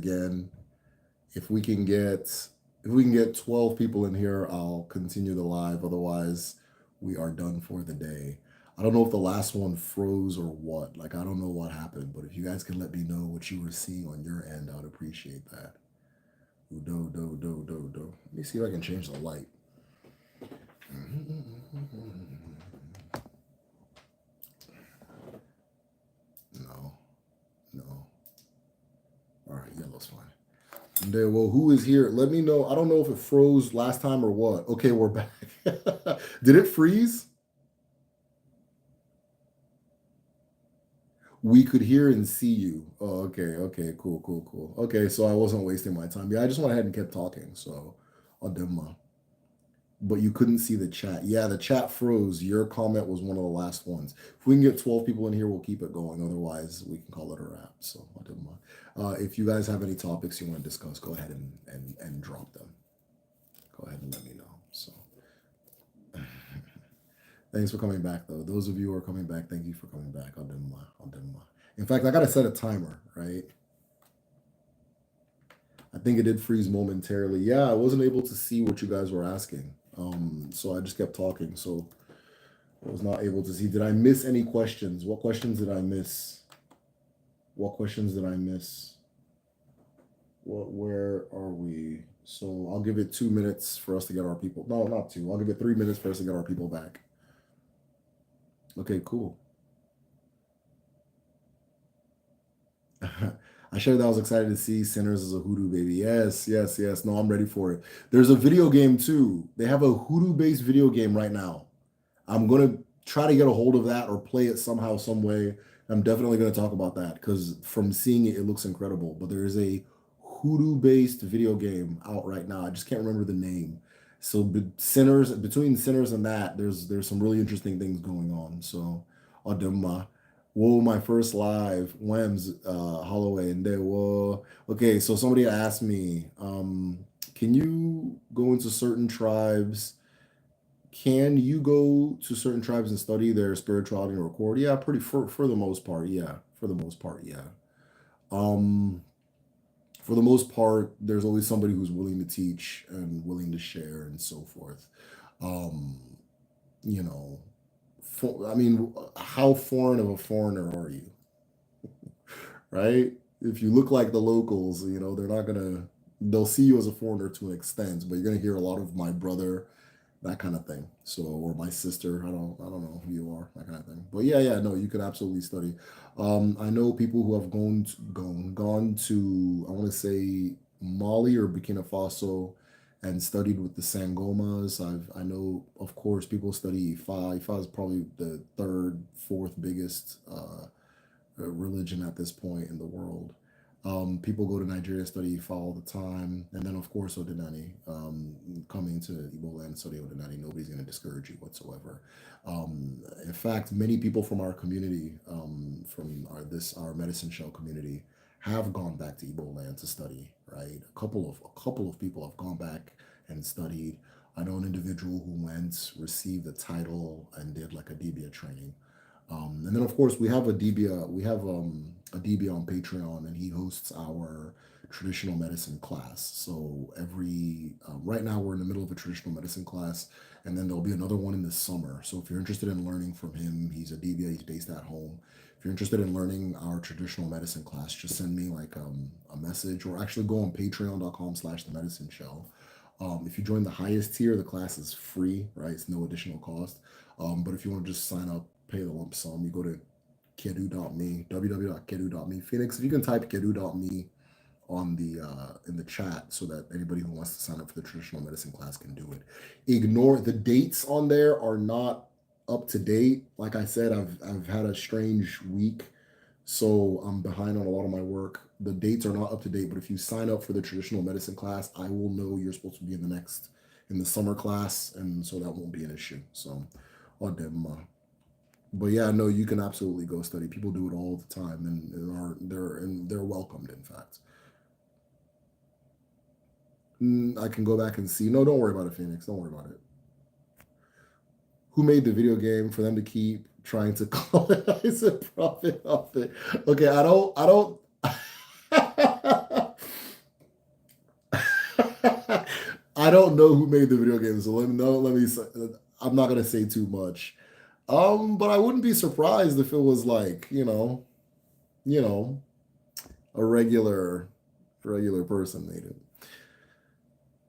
again. If we can get 12 people in here, I'll continue the live. Otherwise, we are done for the day. I don't know if the last one froze or what. Like, I don't know what happened, but if you guys can let me know what you were seeing on your end, I would appreciate that. Do, do, do, do, do. Let me see if I can change the light. No, no. All right, yellow's fine. And then, well, who is here? Let me know. I don't know if it froze last time or what. Okay, we're back. Did it freeze? We could hear and see you. Oh, okay, okay, cool, cool, cool. Okay, so I wasn't wasting my time. Yeah, I just went ahead and kept talking. So I'll do my. But you couldn't see the chat. Yeah, the chat froze. Your comment was one of the last ones. If we can get 12 people in here, we'll keep it going. Otherwise, we can call it a wrap. So I'll do my. If you guys have any topics you want to discuss, go ahead and drop them. Go ahead and let me know. So thanks for coming back, though. Those of you who are coming back, thank you for coming back. I'll do my. I'll do my. In fact, I gotta set a timer, right? I think it did freeze momentarily. Yeah, I wasn't able to see what you guys were asking. So I just kept talking. So I was not able to see. Did I miss any questions? What questions did I miss? What questions did I miss? Where are we? So I'll give it 2 minutes for us to get our people. No, not two. I'll give it 3 minutes for us to get our people back. Okay, cool. I shared that I was excited to see Sinners as a Hoodoo baby. Yes, yes, yes. No, I'm ready for it. There's a video game too. They have a Hoodoo-based video game right now. I'm gonna try to get a hold of that or play it somehow, some way. I'm definitely gonna talk about that because from seeing it, it looks incredible. But there is a Hoodoo-based video game out right now. I just can't remember the name. So between Sinners and that, there's some really interesting things going on. So Adema. Whoa, my first live, Whams, Holloway, and there. Whoa. Okay, so somebody asked me, can you go into certain tribes? Can you go to certain tribes and study their spirituality and record? Yeah, pretty for the most part. Yeah, for the most part. Yeah. Um, for the most part, there's always somebody who's willing to teach and willing to share and so forth. Um, you know, I mean, how foreign of a foreigner are you, right? If you look like the locals, they're not gonna. They'll see you as a foreigner to an extent, but you're gonna hear a lot of my brother, that kind of thing. So, or my sister, I don't know who you are, that kind of thing. But yeah, yeah, no, you could absolutely study. I know people who have gone to, I want to say Mali or Burkina Faso, and studied with the Sangomas. I know, of course, people study Ifa. Ifa is probably the third, fourth biggest religion at this point in the world. People go to Nigeria, study Ifa all the time, and then of course Odinani. Coming to Igbo land, study Odinani, nobody's going to discourage you whatsoever. In fact, many people from our community, from our medicine shell community, have gone back to Igbo land to study. Right, a couple of people have gone back and studied. I know an individual who went, received a title, and did like a DBA training. And then of course we have a DB on Patreon, and he hosts our traditional medicine class. So right now we're in the middle of a traditional medicine class, and then there'll be another one in the summer. So if you're interested in learning from him, he's a DBA, he's based at home. If you're interested in learning our traditional medicine class, just send me like a message, or actually go on patreon.com/the medicine show. If you join the highest tier, the class is free, right? It's no additional cost. But if you want to just sign up, pay the lump sum, you go to kedu.me, www.kedu.me. Phoenix, if you can type kedu.me on the in the chat so that anybody who wants to sign up for the traditional medicine class can do it. Ignore the dates on there are not up to date. Like I said, I've had a strange week, so I'm behind on a lot of my work. The dates are not up to date, but if you sign up for the traditional medicine class, I will know you're supposed to be in the summer class, and so that won't be an issue. So, but yeah, no, you can absolutely go study. People do it all the time, and they're welcomed. In fact, I can go back and see. No, don't worry about it, Phoenix. Don't worry about it. Who made the video game for them to keep trying to colonize and profit off it? Okay, I don't. I don't know who made the video game, so let me say, I'm not gonna say too much. But I wouldn't be surprised if it was like, you know, a regular person made it.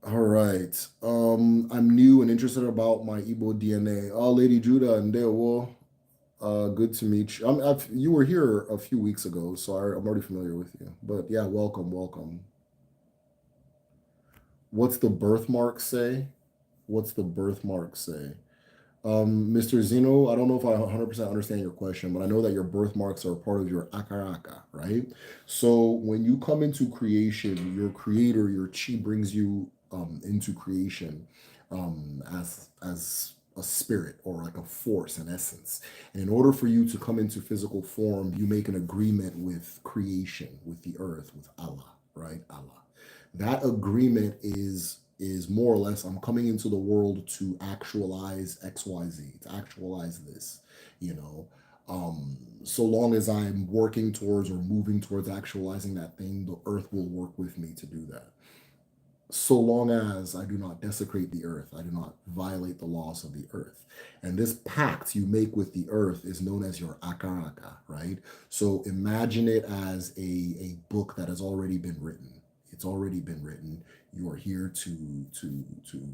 All right. I'm new and interested about my Igbo DNA. Oh, Lady Judah and Dewo. Good to meet you. You were here a few weeks ago, so I'm already familiar with you. But yeah, welcome, welcome. What's the birthmark say? What's the birthmark say? Mr. Zeno, I don't know if I 100% understand your question, but I know that your birthmarks are part of your Akaraka, right? So when you come into creation, your creator, your chi brings you into creation as a spirit or like a force, an essence. And in order for you to come into physical form, you make an agreement with creation, with the earth, with Allah, right? Allah. That agreement is more or less I'm coming into the world to actualize XYZ, to actualize this, you know. So long as I'm working towards or moving towards actualizing that thing, the earth will work with me to do that. So long as I do not desecrate the earth, I do not violate the laws of the earth. And this pact you make with the earth is known as your Akaraka, right? So imagine it as a book that has already been written. It's already been written. You are here to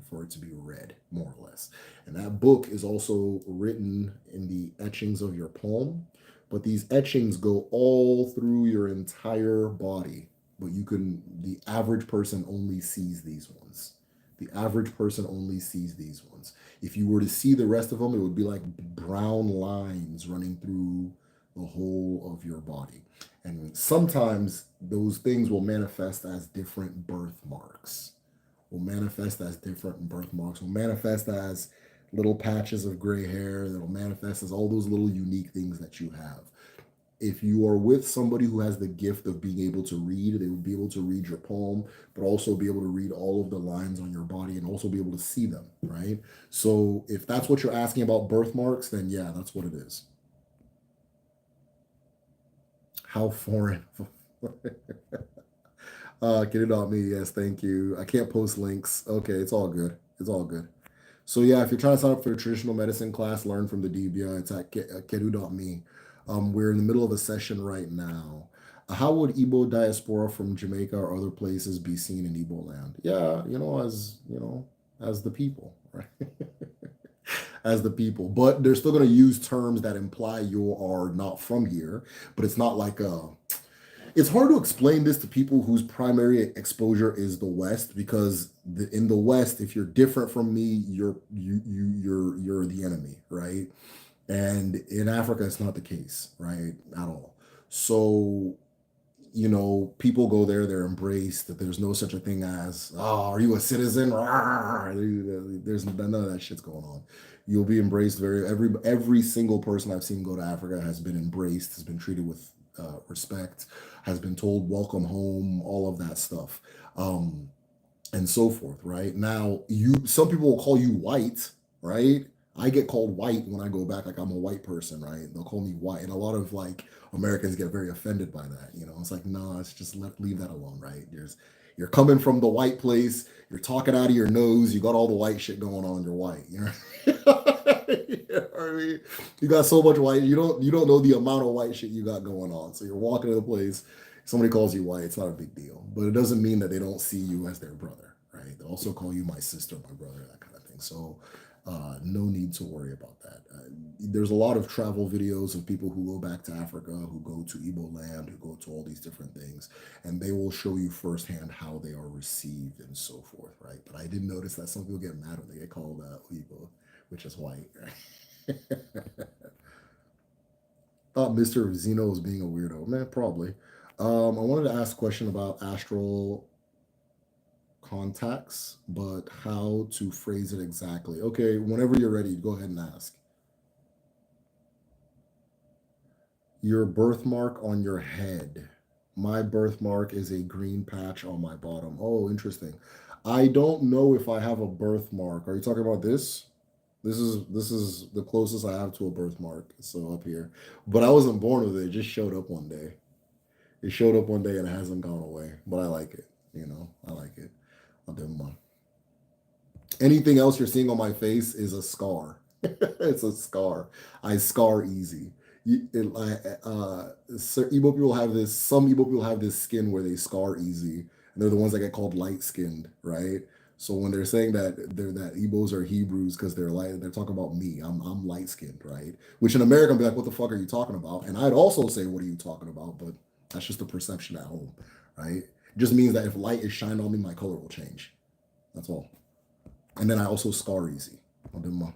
for it to be read, more or less. And that book is also written in the etchings of your palm, but these etchings go all through your entire body. But the average person only sees these ones. The average person only sees these ones. If you were to see the rest of them, it would be like brown lines running through the whole of your body. And sometimes those things will manifest as different birthmarks, will manifest as little patches of gray hair, that'll manifest as all those little unique things that you have. If you are with somebody who has the gift of being able to read, they would be able to read your palm, but also be able to read all of the lines on your body and also be able to see them, right? So if that's what you're asking about birthmarks, then yeah, that's what it is. How foreign. Get it on me. Yes, thank you. I can't post links. Okay, it's all good. It's all good. So yeah, if you're trying to sign up for a traditional medicine class, learn from the DBI. It's at kedu.me. We're in the middle of a session right now. How would Igbo diaspora from Jamaica or other places be seen in Igbo land? Yeah, as the people, right? As the people, but they're still going to use terms that imply you are not from here. But it's not like a it's hard to explain this to people whose primary exposure is the West because in the West, if you're different from me, you're the enemy, right? And in Africa, it's not the case, right, at all. So people go there, they're embraced. That there's no such a thing as, oh, are you a citizen? There's none of that shit's going on. You'll be embraced every single person I've seen go to Africa has been embraced, has been treated with respect, has been told welcome home, all of that stuff, and so forth. Right now, some people will call you white, right? I get called white when I go back, like I'm a white person, right? They'll call me white, and a lot of like Americans get very offended by that. It's like, nah, it's just leave that alone, right? You're coming from the white place, you're talking out of your nose, you got all the white shit going on, you're white. You know what I mean? You got so much white, you don't know the amount of white shit you got going on. So you're walking to the place, somebody calls you white, it's not a big deal. But it doesn't mean that they don't see you as their brother, right? They also call you my sister, my brother, that kind of thing. So no need to worry about that. There's a lot of travel videos of people who go back to Africa, who go to Igbo land, who go to all these different things, and they will show you firsthand how they are received and so forth, right? But I did notice that some people get mad when they get called Igbo, which is white, right? Thought Mr. Zeno was being a weirdo. Man, probably. I wanted to ask a question about astral contacts, but how to phrase it exactly. Okay, whenever you're ready, go ahead and ask. Your birthmark on your head. My birthmark is a green patch on my bottom. Oh, interesting. I don't know if I have a birthmark. Are you talking about this? This is the closest I have to a birthmark. So up here. But I wasn't born with it. It just showed up one day. It showed up one day and it hasn't gone away. But I like it. I like it. Adema. Anything else you're seeing on my face is a scar. It's a scar. I scar easy. Igbo people have this. Some Igbo people have this skin where they scar easy, and they're the ones that get called light skinned, right? So when they're saying that Igbos are Hebrews because they're light, they're talking about me. I'm light skinned, right? Which in America, I'd be like, what the fuck are you talking about? And I'd also say, what are you talking about? But that's just the perception at home, right? It just means that if light is shined on me, my color will change. That's all. And then I also scar easy. I'll do my.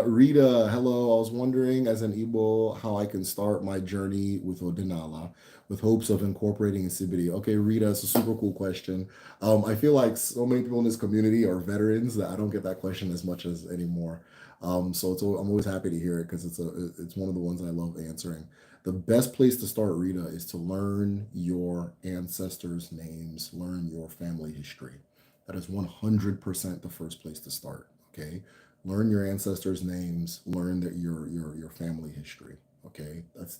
Rita, hello. I was wondering, as an Igbo, how I can start my journey with Odinala with hopes of incorporating Isibidi. Okay, Rita, it's a super cool question. I feel like so many people in this community are veterans that I don't get that question as much as anymore. I'm always happy to hear it because it's one of the ones I love answering. The best place to start, Rita, is to learn your ancestors' names, learn your family history. That is 100% the first place to start. Okay, learn your ancestors' names, learn that your family history. Okay, that's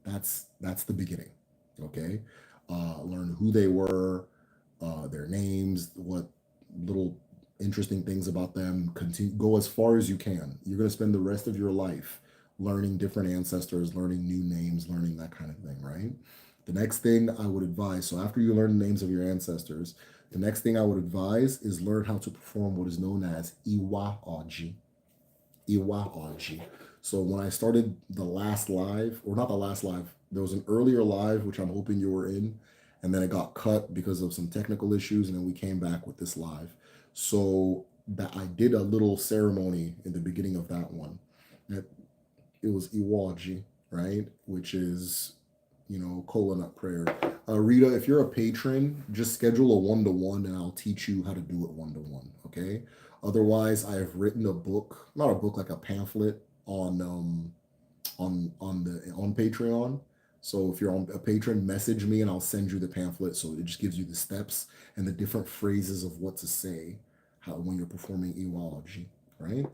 the beginning. Okay, learn who they were, their names, what little interesting things about them. Continue, go as far as you can. You're going to spend the rest of your life learning different ancestors, learning new names, learning that kind of thing, right? The next thing I would advise, so after you learn the names of your ancestors, the next thing I would advise is learn how to perform what is known as Iwa Oji. Iwa Oji. So when I started the last live, or not the last live, there was an earlier live, which I'm hoping you were in, and then it got cut because of some technical issues, and then we came back with this live. So that I did a little ceremony in the beginning of that one. It was Iwaji, right? Which is, kola nut prayer. Rita, if you're a patron, just schedule a one-to-one and I'll teach you how to do it one-to-one, okay? Otherwise, I have written a book, not a book, like a pamphlet on Patreon. So if you're on a patron, message me and I'll send you the pamphlet. So it just gives you the steps and the different phrases of what to say when you're performing Iwaji, right?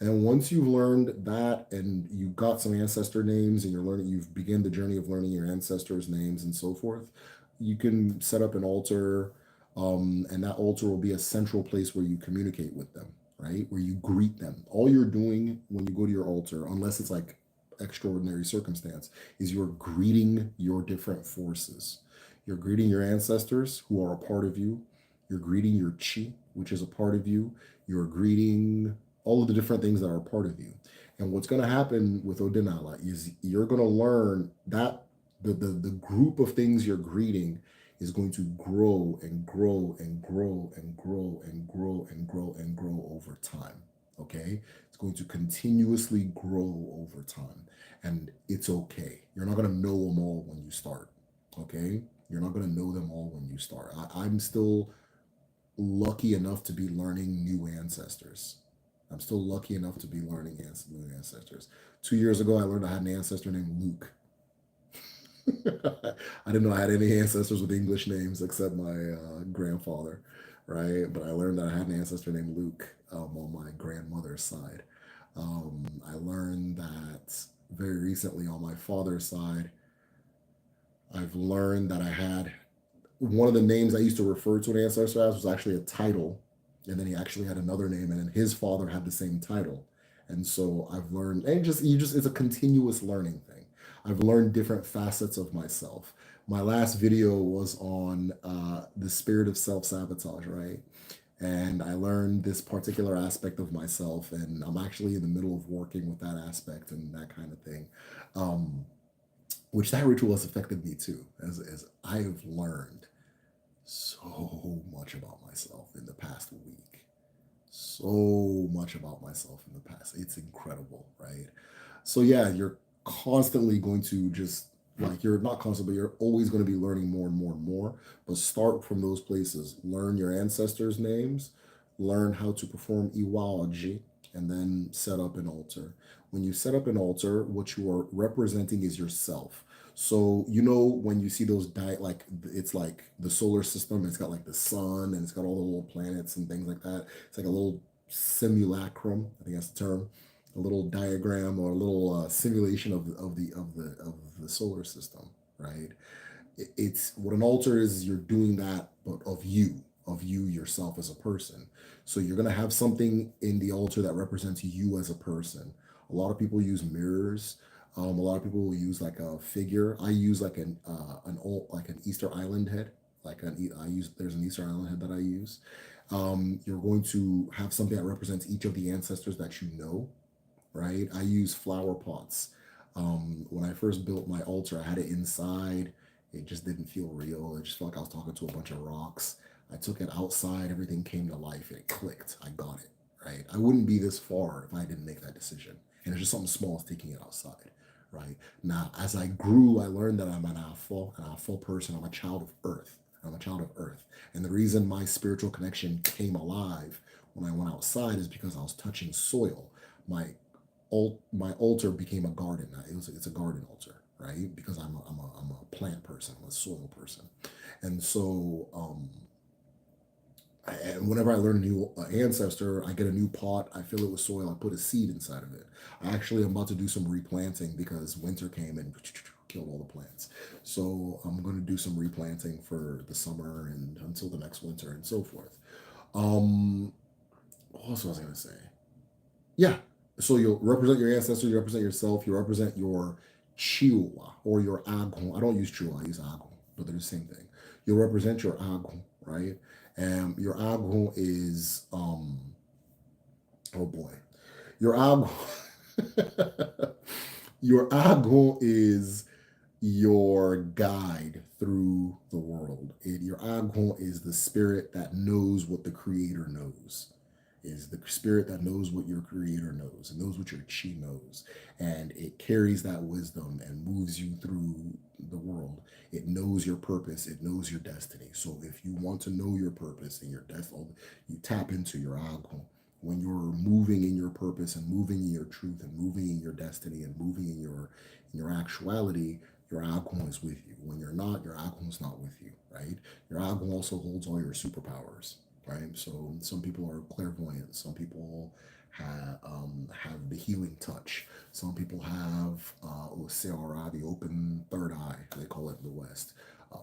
And once you've learned that and you've got some ancestor names and you've begun the journey of learning your ancestors' names and so forth, you can set up an altar, and that altar will be a central place where you communicate with them, right? Where you greet them. All you're doing when you go to your altar, unless it's like extraordinary circumstance, is you're greeting your different forces. You're greeting your ancestors who are a part of you. You're greeting your chi, which is a part of you. You're greeting all of the different things that are a part of you. And what's going to happen with Odinala is you're going to learn that the group of things you're greeting is going to grow and grow and grow and grow and grow and grow and grow over time. Okay? It's going to continuously grow over time. And it's okay. You're not going to know them all when you start. Okay? You're not going to know them all when you start. I'm still lucky enough to be learning new ancestors. I'm still lucky enough to be learning new ancestors. 2 years ago, I learned I had an ancestor named Luke. I didn't know I had any ancestors with English names except my grandfather, right? But I learned that I had an ancestor named Luke on my grandmother's side. I learned that very recently on my father's side, I've learned that I had one of the names I used to refer to an ancestor as was actually a title, and then he actually had another name, and then his father had the same title. And so I've learned, and it's a continuous learning thing. I've learned different facets of myself. My last video was on the spirit of self-sabotage, right? And I learned this particular aspect of myself, and I'm actually in the middle of working with that aspect and that kind of thing. Which that ritual has affected me too, as I have learned so much about myself in the past week. So much about myself in the past. It's incredible, right? So yeah, you're constantly going to just like you're not constantly, but you're always going to be learning more and more and more. But start from those places. Learn your ancestors' names, learn how to perform Iwaji, and then set up an altar. When you set up an altar, what you are representing is yourself. So when you see those like it's like the solar system, it's got like the sun and it's got all the little planets and things like that. It's like a little simulacrum, I think that's the term. a little diagram or a little simulation of the solar system, right? It's what an altar is. You're doing that, but of you yourself as a person. So you're gonna have something in the altar that represents you as a person. A lot of people use mirrors. A lot of people will use like a figure. I use like an old like an Easter Island head. I use there's an Easter Island head that I use. You're going to have something that represents each of the ancestors that you know, right? I use flower pots. When I first built my altar, I had it inside. It just didn't feel real. It just felt like I was talking to a bunch of rocks. I took it outside. Everything came to life. It clicked. I got it, right? I wouldn't be this far if I didn't make that decision. And it's just something small as taking it outside, right? Now, as I grew, I learned that I'm an awful person. I'm a child of earth. I'm a child of earth. And the reason my spiritual connection came alive when I went outside is because I was touching soil. My my altar became a garden. It's a garden altar, right? Because I'm a plant person, I'm a soil person, and so and whenever I learn a new ancestor, I get a new pot. I fill it with soil. I put a seed inside of it. I actually am about to do some replanting because winter came and killed all the plants. So I'm going to do some replanting for the summer and until the next winter and so forth. Um, what else was I going to say? Yeah. So you'll represent your ancestors, you represent yourself, you represent your Chiwa or your Agun. I don't use Chiwa, I use Agun, but they're the same thing. You'll represent your Agun, right? And your Agun is oh boy. Your Agun your Agun is your guide through the world. Your Agun is the spirit that knows what the creator knows, is the spirit that knows what your creator knows and knows what your chi knows, and it carries that wisdom and moves you through the world. It knows your purpose, it knows your destiny. So if you want to know your purpose and your destiny, you tap into your Agho. When you're moving in your purpose and moving in your truth and moving in your destiny and moving in your actuality, your Agho is with you. When you're not, your Agho is not with you, right? Your Agho also holds all your superpowers, right? So some people are clairvoyant. Some people have the healing touch. Some people have Seara, the open third eye, they call it in the West.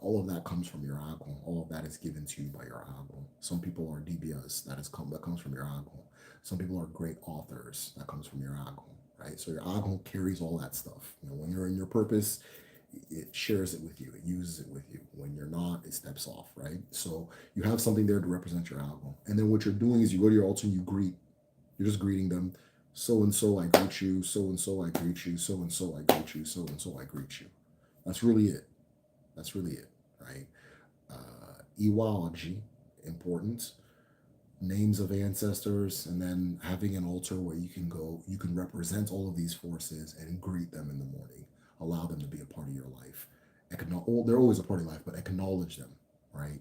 All of that comes from your Agho. All of that is given to you by your Agho. Some people are DBS, that comes from your Agho. Some people are great authors, that comes from your Agho, right? So your Agho carries all that stuff. You know, when you're in your purpose, it shares it with you, it uses it with you. When you're not, it steps off, right? So you have something there to represent your album. And then what you're doing is you go to your altar and you greet. You're just greeting them. So and so I greet you, so and so I greet you, so and so I greet you, so and so I greet you. That's really it. That's really it, right? Iwaji, important. Names of ancestors, and then having an altar where you can represent all of these forces and greet them in the morning, allow them to be a part of your life. They're always a part of life, but acknowledge them, right?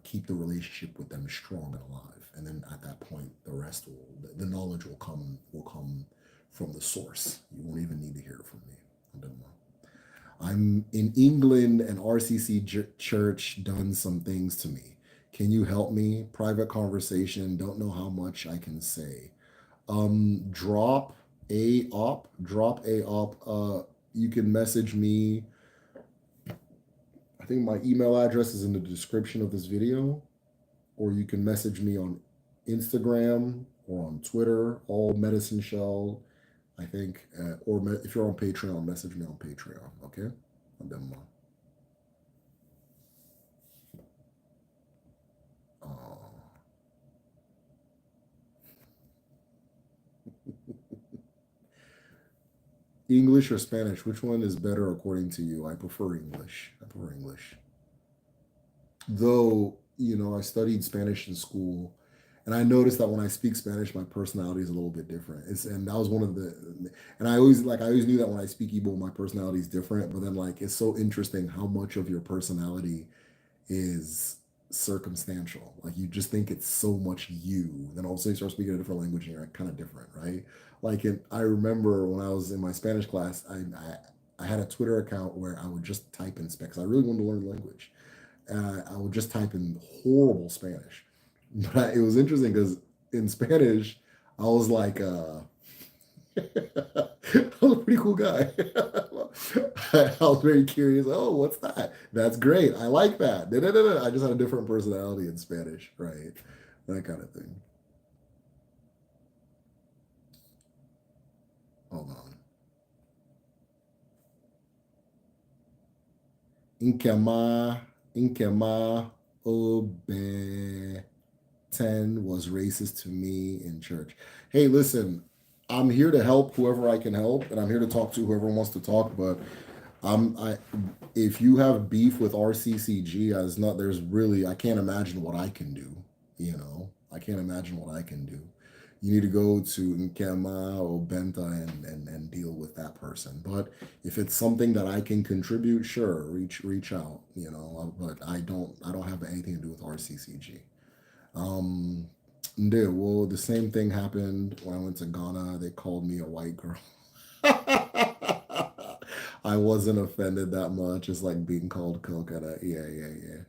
Keep the relationship with them strong and alive, and then at that point, the knowledge will come from the source. You won't even need to hear it from me. I'm done now. I'm in England, and RCC Church done some things to me. Can you help me? Private conversation. Don't know how much I can say. Drop a op. You can message me. I think my email address is in the description of this video, or you can message me on Instagram or on Twitter. All Medicine Shell, I think, if you're on Patreon, message me on Patreon. Okay, I'm done now. English or Spanish? Which one is better according to you? I prefer English. I prefer English. Though, I studied Spanish in school, and I noticed that when I speak Spanish, my personality is a little bit different. And that was one of and I always knew that when I speak Igbo, my personality is different. But then, like, it's so interesting how much of your personality is circumstantial. Like, you just think it's so much you. Then all of a sudden you start speaking a different language and you're kind of different, right? I remember when I was in my Spanish class, I had a Twitter account where I would just type in Spanish. I really wanted to learn the language. I would just type in horrible Spanish. But it was interesting because in Spanish, I was like, I was a pretty cool guy. I was very curious. Oh, what's that? That's great. I like that. Da, da, da, da. I just had a different personality in Spanish, right? That kind of thing. Hold on. Inkema, Inkema, Obe. 10 was racist to me in church. Hey, listen, I'm here to help whoever I can help, and I'm here to talk to whoever wants to talk. But I, if you have beef with RCCG, as not, there's really, I can't imagine what I can do. I can't imagine what I can do. You need to go to Nkema or Benta and deal with that person. But if it's something that I can contribute, sure, reach out. But I don't have anything to do with RCCG. Um, well, the same thing happened when I went to Ghana. They called me a white girl. I wasn't offended that much. It's like being called coconut. Yeah, yeah, yeah.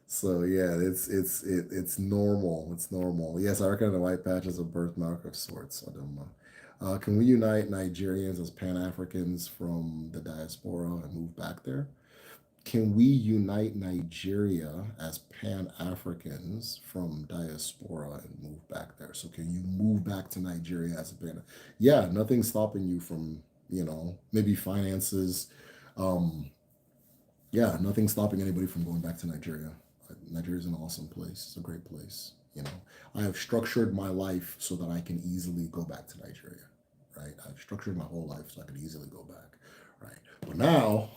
So yeah, it's normal. It's normal. Yes, I reckon the white patch is a birthmark of sorts. I don't know. Can we unite Nigerians as Pan Africans from the diaspora and move back there? Can we unite Nigeria as Pan Africans from diaspora and move back there? So can you move back to Nigeria as a Pan? Yeah, nothing's stopping you from, maybe finances. Um, yeah, nothing's stopping anybody from going back to Nigeria. Nigeria is an awesome place. It's a great place. I have structured my life so that I can easily go back to Nigeria, right? I've structured my whole life so I can easily go back, right? But now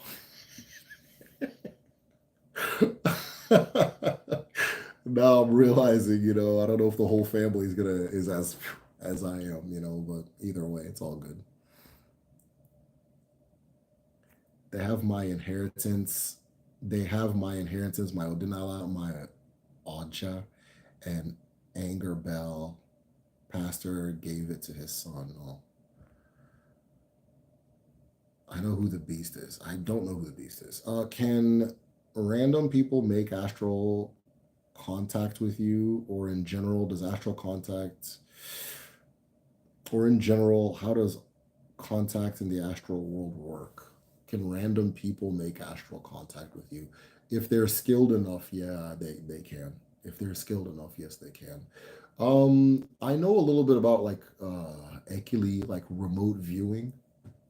now I'm realizing, I don't know if the whole family is as I am, but either way, it's all good. They have my inheritance. They have my inheritance, my Odinala, my Oja, and Anger Bell. Pastor gave it to his son. Oh, I know who the beast is. I don't know who the beast is. Can random people make astral contact with you, or in general, does astral contact, or in general, how does contact in the astral world work? Can random people make astral contact with you? If they're skilled enough, yeah, they can. If they're skilled enough, yes, they can. I know a little bit about like Ekili, like remote viewing,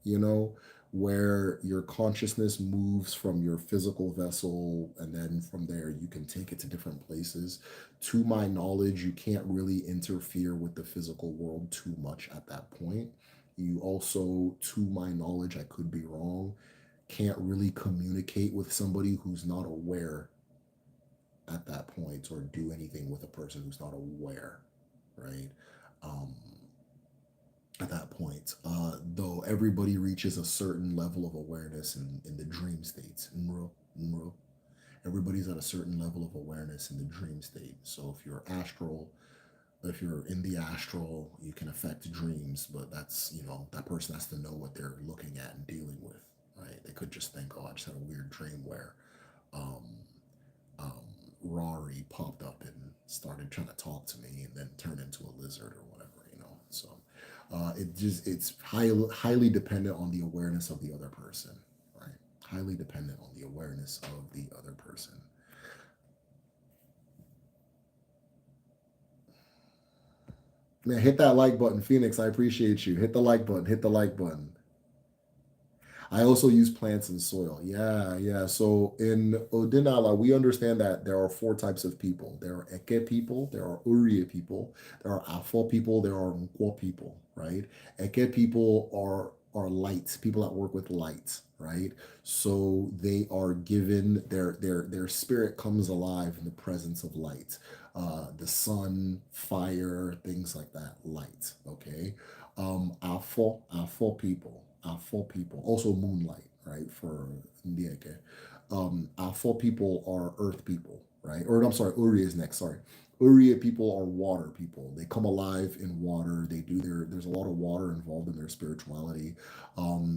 you know, where your consciousness moves from your physical vessel and then from there you can take it to different places. To my knowledge, you can't really interfere with the physical world too much at that point. You also, to my knowledge, I could be wrong, can't really communicate with somebody who's not aware at that point or do anything with a person who's not aware, right? Um, at that point. Though everybody reaches a certain level of awareness in the dream states. Nro, nro. Everybody's at a certain level of awareness in the dream state. So if you're in the astral, you can affect dreams, but that's, that person has to know what they're looking at and dealing with, right? They could just think, oh, I just had a weird dream where um, um, Rory popped up and started trying to talk to me and then turned into a lizard or whatever. So it's highly dependent on the awareness of the other person, right? Highly dependent on the awareness of the other person. Man, hit that like button, Phoenix. I appreciate you. Hit the like button. Hit the like button. I also use plants and soil. Yeah, yeah. So in Odinala, we understand that there are four types of people. There are Eke people, there are Uriye people, there are Afo people, there are Nkwo people, right? Eke people are lights, people that work with light, right? So they are given their spirit comes alive in the presence of light. The sun, fire, things like that, light. Okay. Afo people, also moonlight, right? For Ndieke. Afo people are earth people, right? Or I'm sorry, Uri is next. Sorry. Uriya people are water people. They come alive in water. There's a lot of water involved in their spirituality.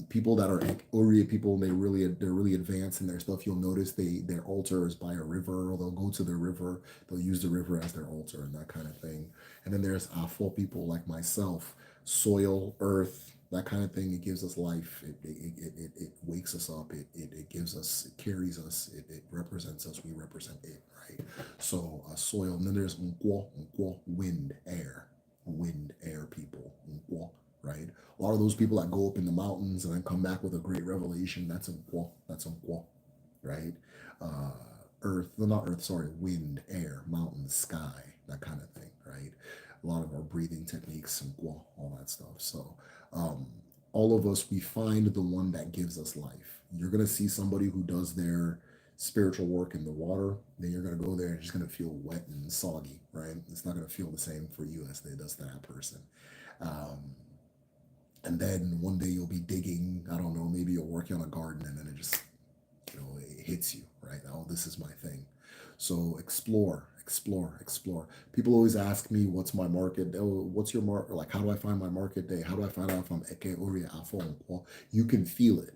People that are Uriya people, they're really advanced in their stuff. You'll notice their altar is by a river, or they'll go to the river. They'll use the river as their altar and that kind of thing. And then there's Afo people like myself, soil, earth, that kind of thing. It gives us life. It wakes us up. It gives us, it carries us. It represents us. We represent it, right? So soil. And then there's wind, air people, right? A lot of those people that go up in the mountains and then come back with a great revelation. That's right? Uh, earth, well, not earth, sorry, wind, air, mountains, sky, that kind of thing, right? A lot of our breathing techniques and all that stuff. So, um, all of us, we find the one that gives us life. You're going to see somebody who does their spiritual work in the water, then you're going to go there and it's going to feel wet and soggy, right? It's not going to feel the same for you as it does to that person. Um, and then one day you'll be digging, I don't know, maybe you're working on a garden and then it just, it hits you, right? Oh, this is my thing. So explore. People always ask me, what's my market? Oh, what's your market? Like, how do I find my market day? How do I find out if I'm Eke Ori Afon? Well, you can feel it.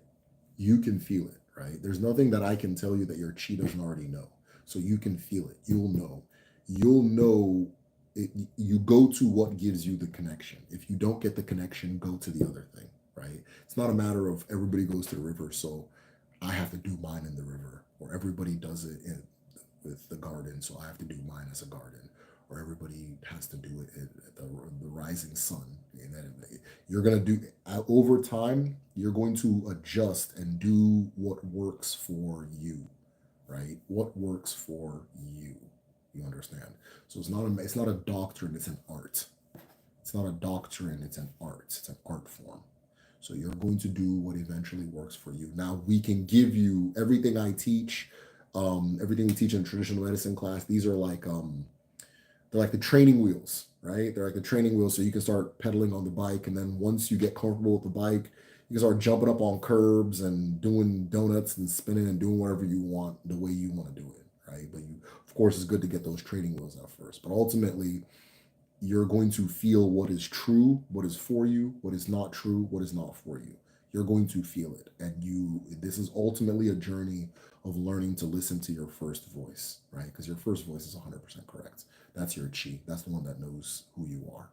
You can feel it, right? There's nothing that I can tell you that your chi doesn't already know. So you can feel it. You'll know. You'll know it, you go to what gives you the connection. If you don't get the connection, go to the other thing, right? It's not a matter of everybody goes to the river, so I have to do mine in the river, or everybody does it with the garden, so I have to do mine as a garden, or everybody has to do it at the rising sun. And then you're going to do, over time, you're going to adjust and do what works for you, right? What works for you. You understand? So it's not a doctrine, it's an art. It's not a doctrine, it's an art. It's an art form. So you're going to do what eventually works for you. Now we can give you everything I teach, everything we teach in traditional medicine class. These are like they're like the training wheels, right? They're like the training wheels, so you can start pedaling on the bike, and then once you get comfortable with the bike, you can start jumping up on curbs and doing donuts and spinning and doing whatever you want the way you want to do it, right? But you, of course, it's good to get those training wheels out first. But ultimately, you're going to feel what is true, what is for you, what is not true, what is not for you. You're going to feel it. And this is ultimately a journey of learning to listen to your first voice, right? Because your first voice is 100% correct. That's your chi. That's the one that knows who you are.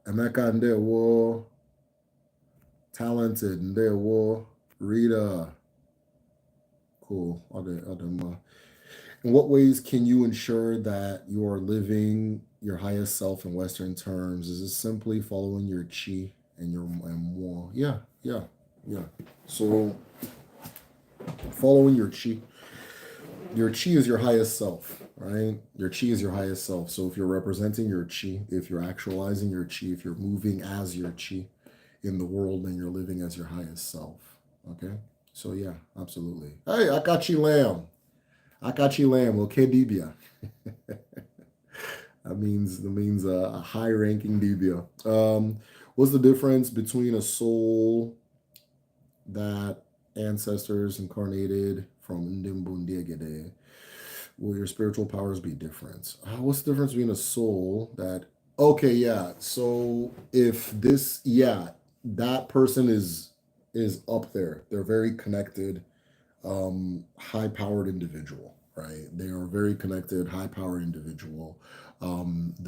Emeka Ndewo, talented Ndewo, Rita, cool. In what ways can you ensure that you are living your highest self in Western terms? Is it simply following your chi and your moi? Yeah. So following your chi. Your chi is your highest self, right? Your chi is your highest self. So if you're representing your chi, if you're actualizing your chi, if you're moving as your chi in the world, then you're living as your highest self. Okay? So yeah, absolutely. Hey, Akachi Lamb. Akachi Lamb, okay, Dibia. That means a high ranking Dibia. What's the difference between a soul that ancestors incarnated from Ndimbundiagede? Will your spiritual powers be different? What's the difference between a soul that, okay, yeah. So if this, yeah, that person is up there. They're very connected, high powered individual, right? They are very connected, high powered individual. The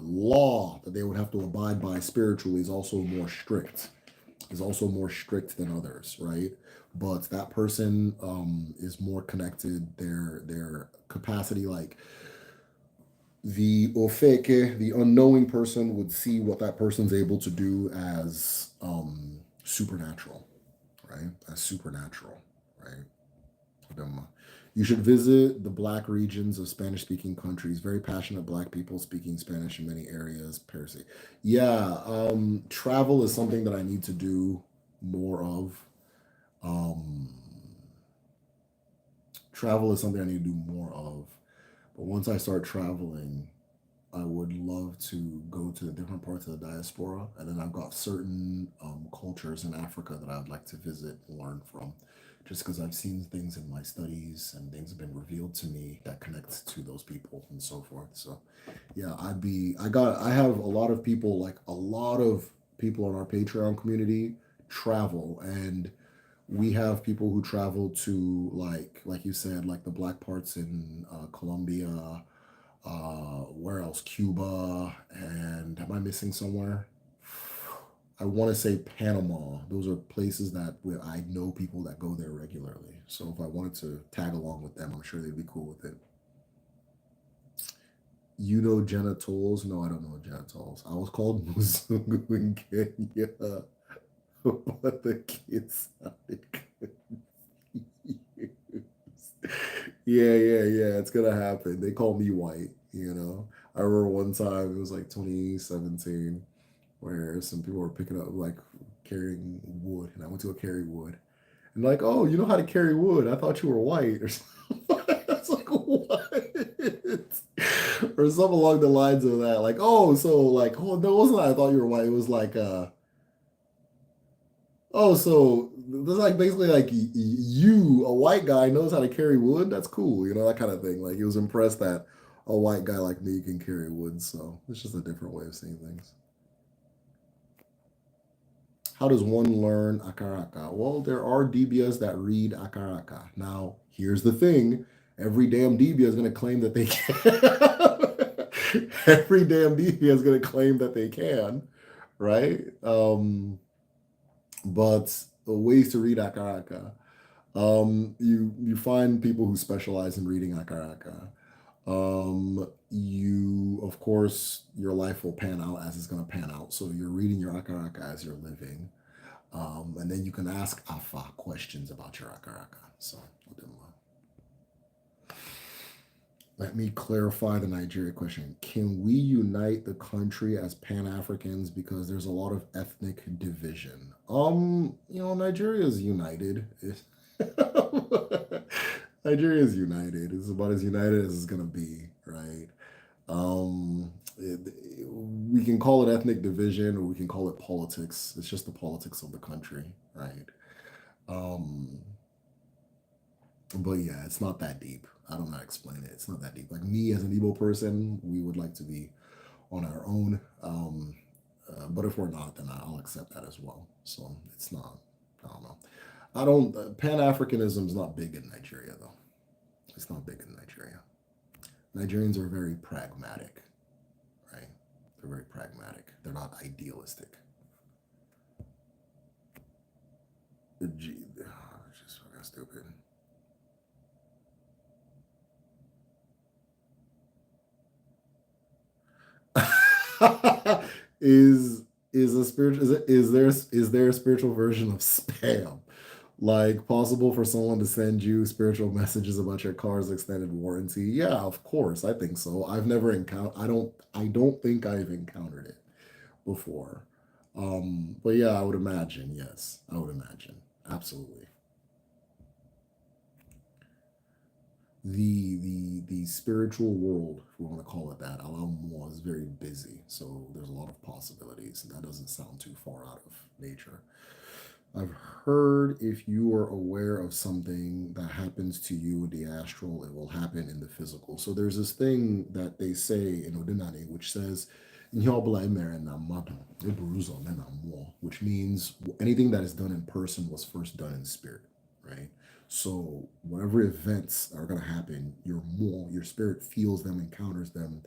law that they would have to abide by spiritually is also more strict than others, right? But that person is more connected. Their capacity, like the ofeke, the unknowing person, would see what that person's able to do as supernatural, right? As supernatural, right? You should visit the Black regions of Spanish-speaking countries. Very passionate Black people speaking Spanish in many areas. Parasite. Yeah, travel is something that I need to do more of. Um, Travel is something I need to do more of. But once I start traveling, I would love to go to the different parts of the diaspora, and then I've got certain cultures in Africa that I'd like to visit and learn from, just because I've seen things in my studies and things have been revealed to me that connect to those people and so forth. So, yeah, I have a lot of people, like a lot of people in our Patreon community travel, and We have people who travel to like you said, like the black parts in Colombia, where else? Cuba, and am I missing somewhere? I want to say Panama. Those are places that where I know people that go there regularly. So if I wanted to tag along with them, I'm sure they'd be cool with it. You know genitals? No, I don't know genitals. I was called Muzungu in Kenya, but the kids sounded confused. Yeah. It's gonna happen. They call me white, you know. I remember one time it was like 2017 where some people were picking up like carrying wood, and I went to go carry wood, and like, oh, you know how to carry wood? I thought you were white or something. It's like what? Or something along the lines of that. Like, oh, so like, oh no, it wasn't that I thought you were white. It was like, oh, so that's like basically like you, a white guy, knows how to carry wood. That's cool, you know, that kind of thing. Like he was impressed that a white guy like me can carry wood. So it's just a different way of seeing things. How does one learn Akaraka? Well, there are DBS that read Akaraka. Now, here's the thing. Every damn DBS is going to claim that they can. Every damn DBS is going to claim that they can, right? But the ways to read Akaraka. You find people who specialize in reading Akaraka. You of course your life will pan out as it's going to pan out. So you're reading your Akaraka as you're living. And then you can ask Afa questions about your Akaraka. So let me clarify the Nigeria question. Can we unite the country as Pan-Africans because there's a lot of ethnic division? Nigeria is united. Nigeria is united. It's about as united as it's gonna be, right? We can call it ethnic division or we can call it politics. It's just the politics of the country, right? Um, but yeah, it's not that deep. I don't know how to explain it. It's not that deep. Like me as an Igbo person, we would like to be on our own. But if we're not, then I'll accept that as well. So it's not. I don't know. I don't. Pan Africanism is not big in Nigeria, though. It's not big in Nigeria. Nigerians are very pragmatic, right? They're very pragmatic. They're not idealistic. It's just fucking stupid. is is a spiritual is there a spiritual version of spam? Like possible for someone to send you spiritual messages about your car's extended warranty? Yeah, of course. I think so. I've never encountered I don't think I've encountered it before. But yeah, I would imagine, yes. I would imagine. Absolutely. The spiritual world, if we want to call it that, Alam is very busy, so there's a lot of possibilities. That doesn't sound too far out of nature. I've heard if you are aware of something that happens to you in the astral, it will happen in the physical. So there's this thing that they say in Odinani, which says, which means anything that is done in person was first done in spirit, right? So whatever events are going to happen, your spirit feels them, encounters them,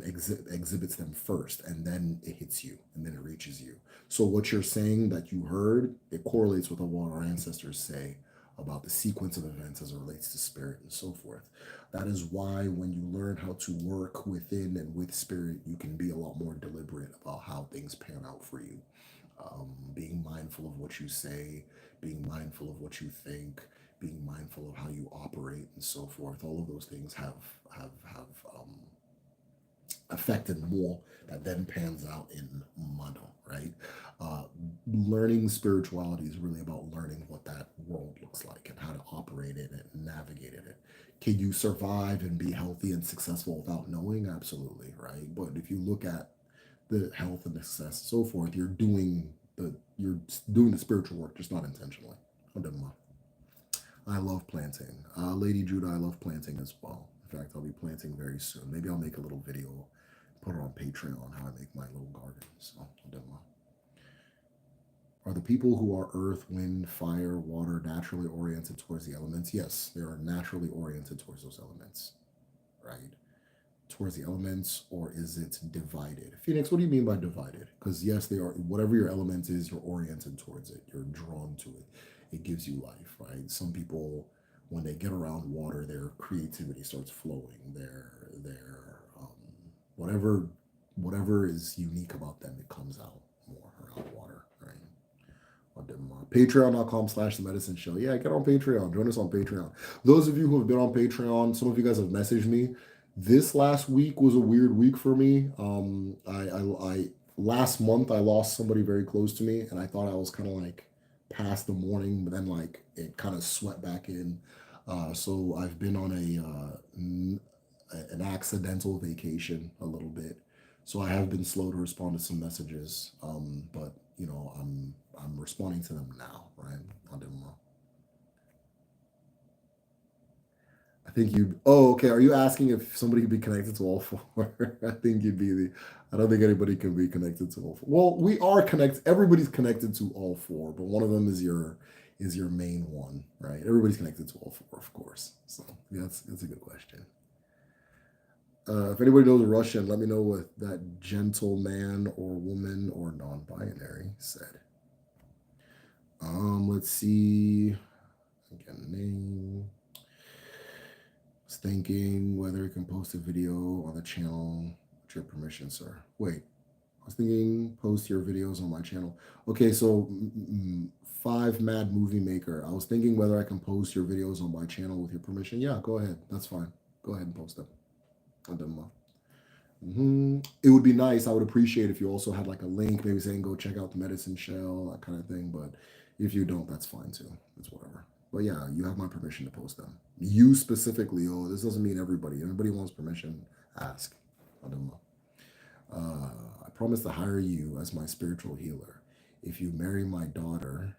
exhibits them first, and then it hits you, and then it reaches you. So what you're saying that you heard, it correlates with what our ancestors say about the sequence of events as it relates to spirit and so forth. That is why when you learn how to work within and with spirit, you can be a lot more deliberate about how things pan out for you. Being mindful of what you say, being mindful of what you think, being mindful of how you operate and so forth. All of those things have affected more that then pans out in Mano, right? Learning spirituality is really about learning what that world looks like and how to operate in it and navigate in it. Can you survive and be healthy and successful without knowing? Absolutely, right? But if you look at the health and the success and so forth, you're doing the spiritual work, just not intentionally. I love planting. Lady Judah, I love planting as well. In fact, I'll be planting very soon. Maybe I'll make a little video, put it on Patreon on how I make my little garden. So, Are the people who are earth, wind, fire, water naturally oriented towards the elements? Yes, they are naturally oriented towards those elements, right? Towards the elements, or is it divided? Phoenix, what do you mean by divided? Because yes, they are. Whatever your element is, you're oriented towards it. You're drawn to it. It gives you life, right? Some people, when they get around water, their creativity starts flowing. Their whatever is unique about them, it comes out more around water, right? Patreon.com/the medicine show. Yeah, get on Patreon. Join us on Patreon. Those of you who have been on Patreon, some of you guys have messaged me. This last week was a weird week for me. I last month I lost somebody very close to me, and I thought I was kind of like past the mourning, but then like it kind of swept back in. So I've been on an accidental vacation a little bit. So I have been slow to respond to some messages, but you know I'm responding to them now, right? I'll do more. I think you. Oh, okay. Are you asking if somebody could be connected to all four? I think you'd be the. I don't think anybody can be connected to all four. Well, we are connected. Everybody's connected to all four, but one of them is your main one, right? Everybody's connected to all four, of course. So yeah, that's a good question. If anybody knows Russian, let me know what that gentleman or woman or non-binary said. Let's see. Again, name. Was thinking whether I can post a video on the channel with your permission, sir. Wait, I was thinking post your videos on my channel. Okay, so Five Mad Movie Maker. I was thinking whether I can post your videos on my channel with your permission. Yeah, go ahead. That's fine. Go ahead and post them. It would be nice. I would appreciate if you also had like a link, maybe saying go check out the medicine shell, that kind of thing. But if you don't, that's fine too. It's whatever. But yeah, you have my permission to post them. You specifically. Oh, this doesn't mean everybody. Everybody wants permission. Ask. I don't know. I promise to hire you as my spiritual healer if you marry my daughter.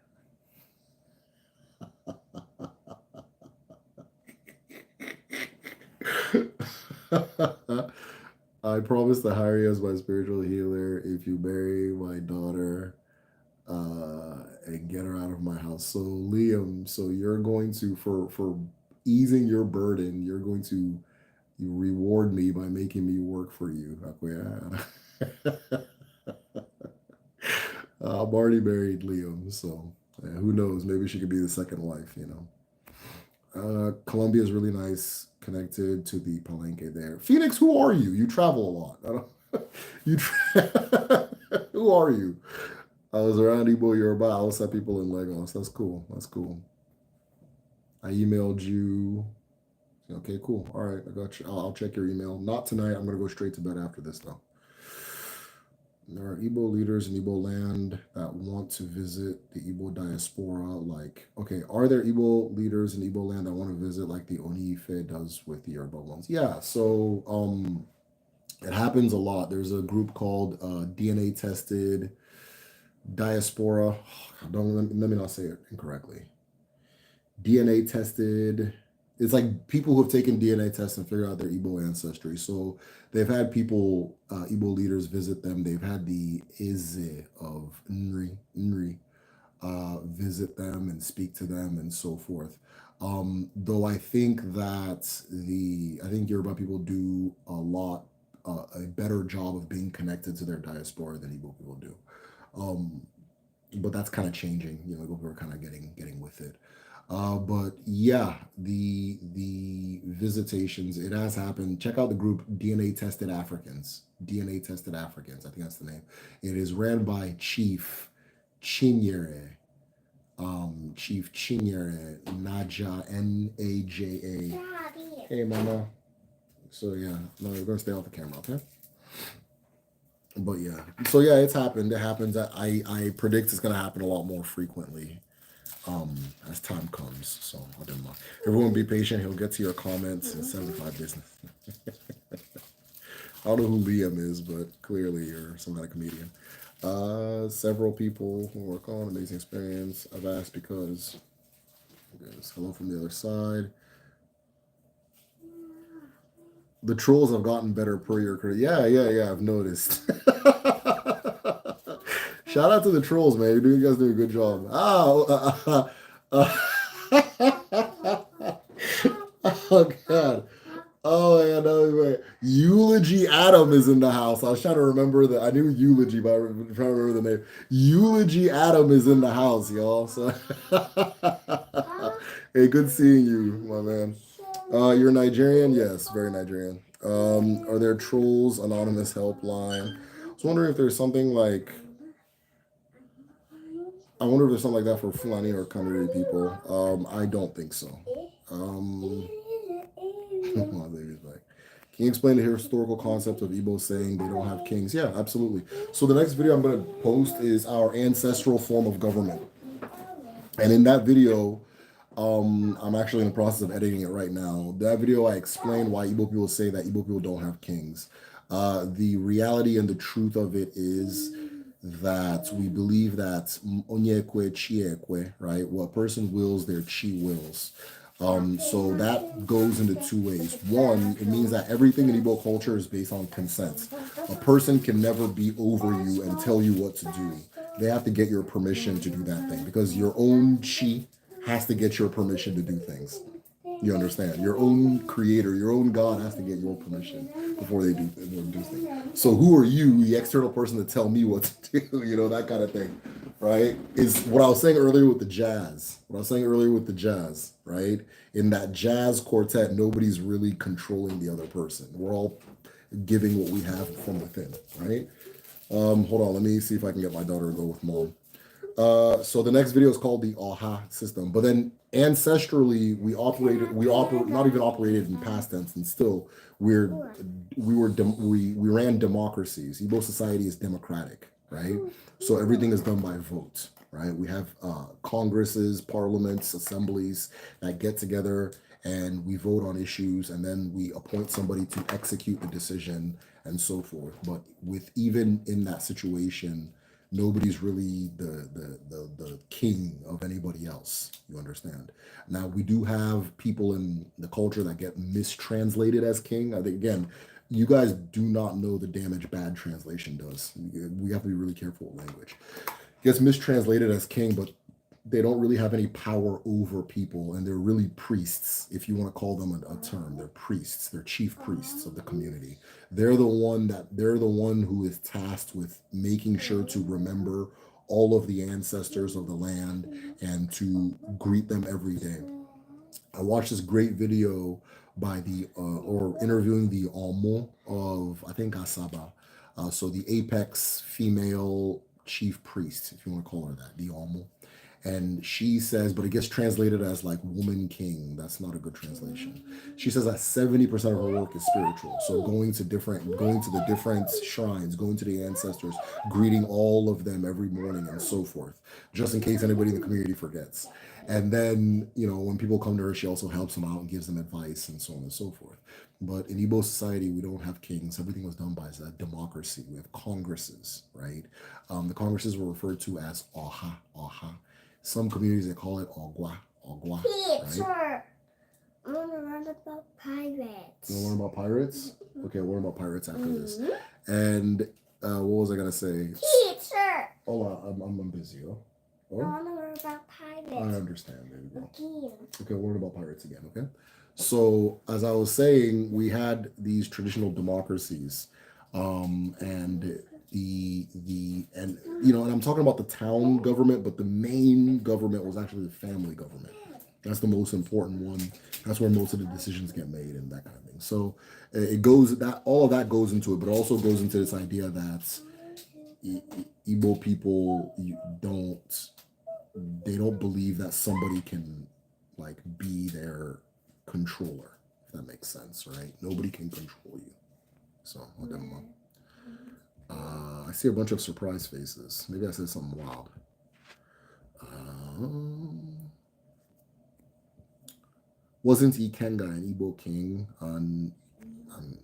I promise to hire you as my spiritual healer if you marry my daughter and get her out of my house. So Liam, so you're going to for easing your burden, you're going to you reward me by making me work for you. I'm already married, Liam, so who knows? Maybe she could be the second wife, you know. Colombia is really nice, connected to the Palenque there. Phoenix, who are you? You travel a lot. I don't, who are you? I was around Igbo Yoruba. I also had people in Lagos. That's cool. That's cool. I emailed you. Okay, cool. All right, I got you. I'll check your email. Not tonight. I'm gonna go straight to bed after this though. There are Igbo leaders in Igbo land that want to visit the Igbo diaspora. Like, okay, are there Igbo leaders in Igbo land that want to visit like the Onife does with the Yoruba ones? Yeah, so it happens a lot. There's a group called DNA tested Diaspora. Don't let me not say it incorrectly. DNA tested. It's like people who have taken DNA tests and figured out their Igbo ancestry. So they've had people, Igbo leaders visit them. They've had the Eze of Nri visit them and speak to them and so forth. Though I think I think Yoruba people do a better job of being connected to their diaspora than Igbo people do. But that's kind of changing. You know, people are kind of getting with it. But yeah, the visitations, it has happened. Check out the group DNA Tested Africans. DNA Tested Africans, I think that's the name. It is ran by Chief Chinyere. Chief Chinyere Naja, Naja. Hey mama. So yeah, no, you're gonna stay off the camera, okay? But yeah. So yeah, it's happened. It happens. I predict it's gonna happen a lot more frequently. As time comes. So I don't know. Everyone be patient. He'll get to your comments in 75 business. I don't know who Liam is, but clearly you're some kind of comedian. Several people who work on amazing experience. I've asked because hello from the other side. The trolls have gotten better per your career. Yeah, I've noticed. Shout out to the trolls, man. You guys do a good job. Oh God. Oh yeah, no way. Eulogy Adam is in the house. I was trying to remember that. I knew eulogy, but I'm trying to remember the name. Eulogy Adam is in the house, y'all. So hey, good seeing you, my man. You're Nigerian? Yes, very Nigerian. Are there trolls anonymous helpline? I was wondering if there's something like I wonder if there's something like that for Fulani or Kanuri people. I don't think so. My baby's back. Can you explain the historical concept of Igbo saying they don't have kings? Yeah, absolutely. So the next video I'm going to post is our ancestral form of government. And in that video, I'm actually in the process of editing it right now. That video, I explain why Igbo people say that Igbo people don't have kings. The reality and the truth of it is that we believe that Onyekwe Chiekwe, right? What a person wills, their chi wills. So that goes into two ways. One, it means that everything in Igbo culture is based on consent. A person can never be over you and tell you what to do. They have to get your permission to do that thing because your own chi has to get your permission to do things. You understand? Your own creator, your own God has to get your permission before they do things. So who are you, the external person, to tell me what to do? You know, that kind of thing, right? Is what I was saying earlier with the jazz. Right? In that jazz quartet, nobody's really controlling the other person. We're all giving what we have from within, right? Hold on, let me see if I can get my daughter to go with mom. So the next video is called the AHA system. But then ancestrally, we not even operated in past tense, and still we ran democracies. Igbo society is democratic, right? So everything is done by vote, right? We have congresses, parliaments, assemblies that get together and we vote on issues, and then we appoint somebody to execute the decision and so forth. But with even in that situation, nobody's really the king of anybody else. You understand? Now we do have people in the culture that get mistranslated as king. I think again, you guys do not know the damage bad translation does. We have to be really careful with language. It gets mistranslated as king, but they don't really have any power over people, and they're really priests, if you want to call them a term. They're priests. They're chief priests of the community. They're the one who is tasked with making sure to remember all of the ancestors of the land and to greet them every day. I watched this great video by or interviewing the Omo of, I think, Asaba. So the apex female chief priest, if you want to call her that, the Omo. And she says, but it gets translated as like woman king. That's not a good translation. She says that 70% of her work is spiritual. So going to the different shrines, going to the ancestors, greeting all of them every morning and so forth, just in case anybody in the community forgets. And then, when people come to her, she also helps them out and gives them advice and so on and so forth. But in Igbo society, we don't have kings. Everything was done by a democracy. We have congresses, right? The congresses were referred to as Oha. Some communities, they call it Ogwa, right? I want to learn about pirates. You want to learn about pirates? Okay, we'll learn about pirates after this. And what was I going to say? Teacher! Hold on, I'm busy. I want to learn about pirates. I understand. There you go. Again. Okay, we'll learn about pirates again, okay? So, as I was saying, we had these traditional democracies, and and I'm talking about the town government, but the main government was actually the family government. That's the most important one. That's where most of the decisions get made and that kind of thing. So all of that goes into it, but also goes into this idea that Igbo people don't believe that somebody can like be their controller, if that makes sense, right? Nobody can control you. So I'll give them up. I see a bunch of surprise faces. Maybe I said something wild. Wasn't Ikenga an Igbo king?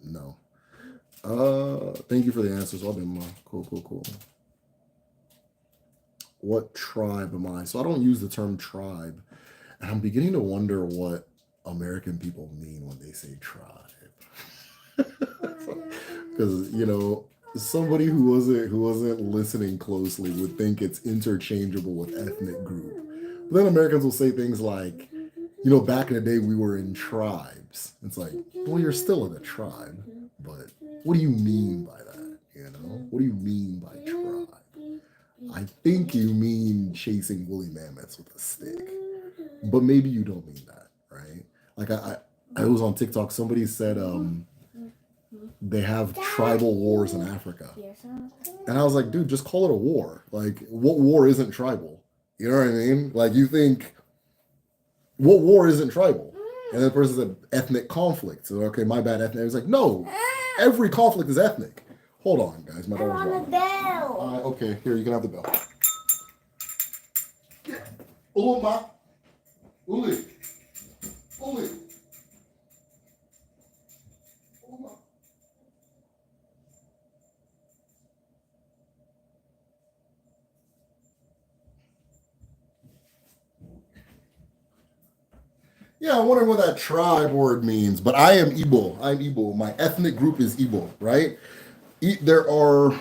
No. Thank you for the answers. I'll be cool. What tribe am I? So I don't use the term tribe. And I'm beginning to wonder what American people mean when they say tribe. Because, somebody who wasn't listening closely would think it's interchangeable with ethnic group. But then Americans will say things like, back in the day we were in tribes. It's like, well, you're still in a tribe, but what do you mean by that? What do you mean by tribe? I think you mean chasing woolly mammoths with a stick, but maybe you don't mean that, right? Like I was on TikTok. Somebody said they have tribal wars in Africa, and I was like, dude, just call it a war. Like, what war isn't tribal? You know what I mean? Like, you think what war isn't tribal? And then the person said ethnic conflict. So okay, my bad, ethnic. I was like, no, every conflict is ethnic. Hold on, guys. My daughter's want a bell. okay, here, you can have the bell. Uma. Uli. Uli. Uma. Yeah, I'm wondering what that tribe word means, but I am Igbo. I'm Igbo. My ethnic group is Igbo, right? There are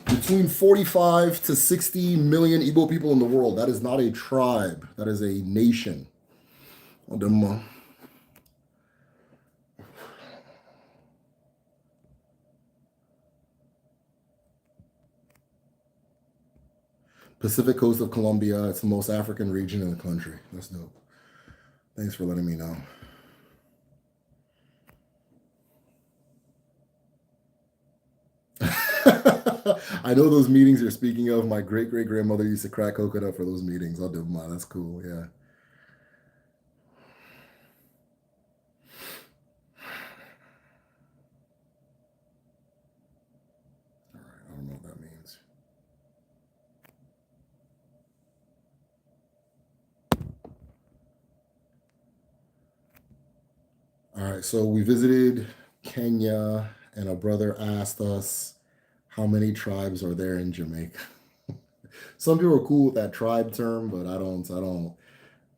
between 45 to 60 million Igbo people in the world. That is not a tribe. That is a nation. Pacific coast of Colombia. It's the most African region in the country. That's dope. Thanks for letting me know. I know those meetings you're speaking of. My great great grandmother used to crack coconut for those meetings. I'll do mine. That's cool. Yeah. All right. I don't know what that means. All right. So we visited Kenya, and a brother asked us how many tribes are there in Jamaica. Some people are cool with that tribe term, but I don't.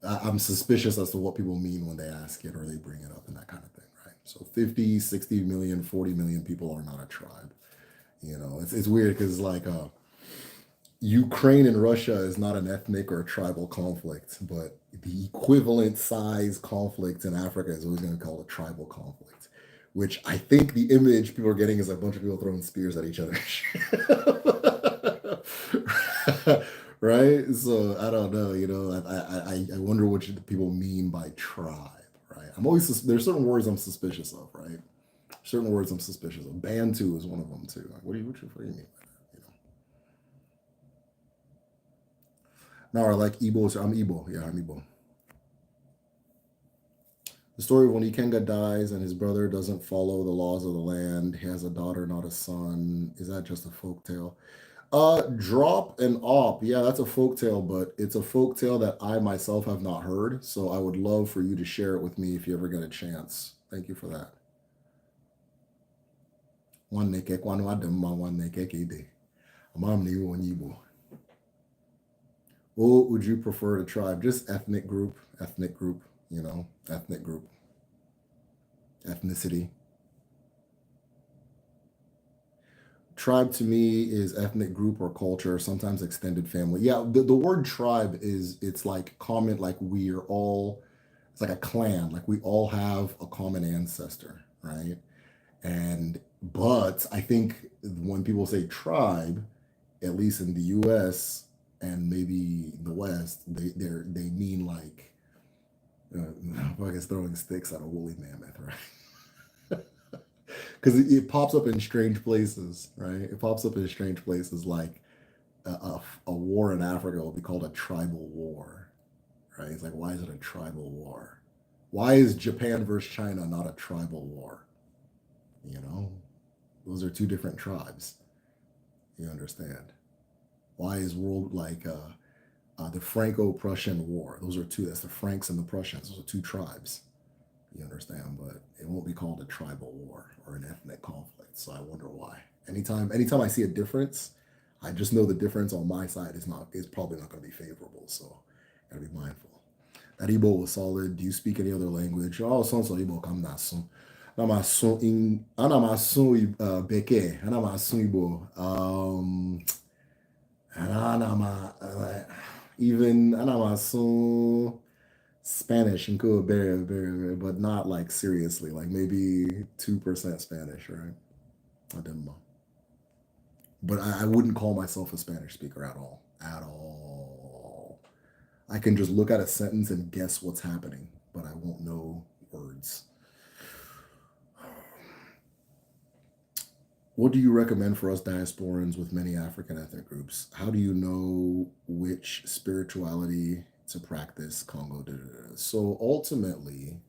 I'm suspicious as to what people mean when they ask it or they bring it up and that kind of thing, right? So 50, 60 million, 40 million people are not a tribe. It's weird because like Ukraine and Russia is not an ethnic or a tribal conflict, but the equivalent size conflict in Africa is always going to call a tribal conflict, which I think the image people are getting is a bunch of people throwing spears at each other. Right? So I don't know. I wonder what people mean by tribe. Right? There's certain words I'm suspicious of. Right? Certain words I'm suspicious of. Bantu is one of them too. Like, what do you mean by that? Now, I like Igbo. So I'm Igbo. Yeah, I'm Igbo. The story of when Ikenga dies and his brother doesn't follow the laws of the land. He has a daughter, not a son. Is that just a folk tale? Drop and op. Yeah, that's a folk tale, but it's a folk tale that I myself have not heard. So I would love for you to share it with me if you ever get a chance. Thank you for that. What would you prefer to tribe? Just ethnic group, ethnic group, ethnicity. Tribe to me is ethnic group or culture, sometimes extended family. Yeah, the word tribe it's like common, like we're all, it's like a clan, like we all have a common ancestor, right? But I think when people say tribe, at least in the US and maybe the West, they mean like, I guess throwing sticks at a woolly mammoth, right? Because it pops up in strange places, right? It pops up in strange places like a war in Africa will be called a tribal war, right? It's like, why is it a tribal war? Why is Japan versus China not a tribal war? Those are two different tribes. You understand? Why is world like the Franco-Prussian War? Those are two. That's the Franks and the Prussians. Those are two tribes. You understand? But it won't be called a tribal war or an ethnic conflict. So I wonder why. Anytime I see a difference, I just know the difference on my side is probably not going to be favorable. So gotta be mindful. That Igbo was solid. Do you speak any other language? Oh, son Igbo kam nasu. Beke, ana m asụ Igbo. And ana m asụ Spanish and go very, but not like seriously, like maybe 2% Spanish, right? I didn't know. But I wouldn't call myself a Spanish speaker at all. At all. I can just look at a sentence and guess what's happening, but I won't know words. What do you recommend for us diasporans with many African ethnic groups? How do you know which spirituality to practice? Congo. Da, da, da. So ultimately,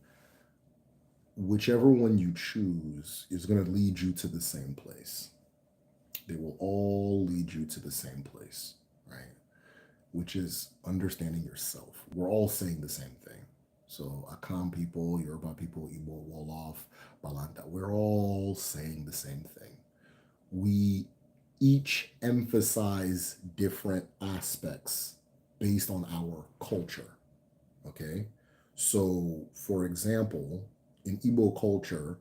whichever one you choose is going to lead you to the same place. They will all lead you to the same place, right? Which is understanding yourself. We're all saying the same thing. So Akam people, Yoruba people, Igbo, Wolof, Balanta, we're all saying the same thing. We each emphasize different aspects based on our culture, okay? So, for example, in Igbo culture,